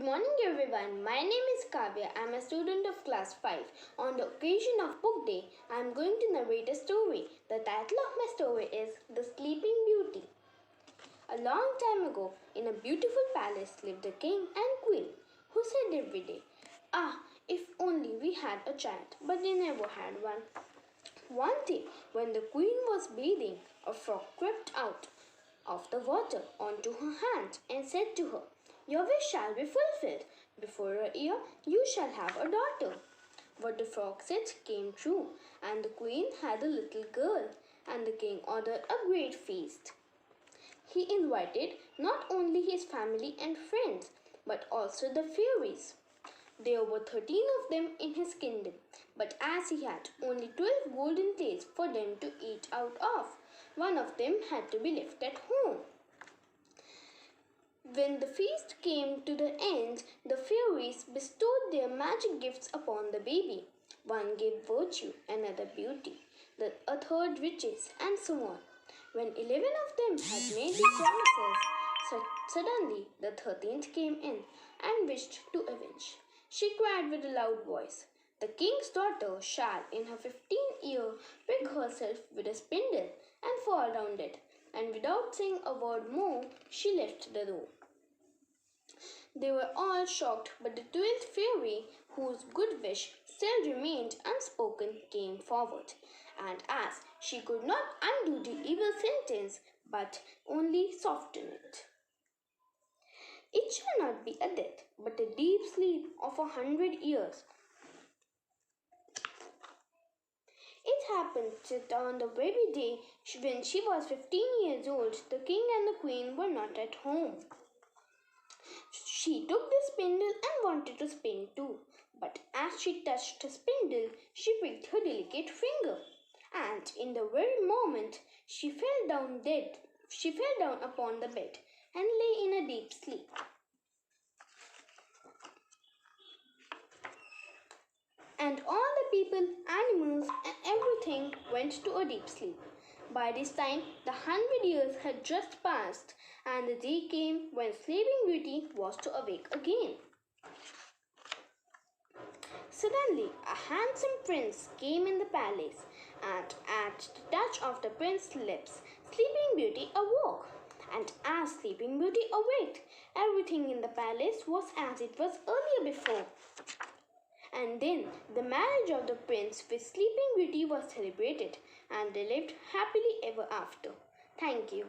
morning everyone. My name is Kavya. I am a student of class 5. On the occasion of book day, I am going to narrate a story. The title of my story is The Sleeping Beauty. A long time ago, in a beautiful palace lived a king and queen who said every day, "Ah, if only we had a child," but they never had one. One day, when the queen was bathing, a frog crept out of the water onto her hand and said to her, "Your wish shall be fulfilled. Before a year, you shall have a daughter." What the frog said came true, and the queen had a little girl, and the king ordered a great feast. He invited not only his family and friends, but also the fairies. There were 13 of them in his kingdom, but as he had only 12 golden plates for them to eat out of, one of them had to be left at home. When the feast came to the end, the fairies bestowed their magic gifts upon the baby. One gave virtue, another beauty, a third riches, and so on. When 11 of them had made their promises, suddenly the 13th came in and wished to avenge. She cried with a loud voice, "The king's daughter shall in her 15th year prick herself with a spindle and fall down dead." And without saying a word more, she left the room. They were all shocked, but the 12th fairy, whose good wish still remained unspoken, came forward, and as she could not undo the evil sentence, but only soften it. "It shall not be a death, but a deep sleep of 100 years. It happened that on the very day when she was 15 years old, the king and the queen were not at home. She took the spindle and wanted to spin too, but as she touched the spindle, she pricked her delicate finger, and in the very moment she fell down dead. She fell down upon the bed and lay in a deep sleep. And all the people, animals, and everything went to a deep sleep. By this time, the 100 years had just passed, and the day came when Sleeping Beauty was to awake again. Suddenly, a handsome prince came in the palace, and at the touch of the prince's lips, Sleeping Beauty awoke. And as Sleeping Beauty awaked, everything in the palace was as it was earlier before. And then the marriage of the prince with Sleeping Beauty was celebrated, and they lived happily ever after. Thank you.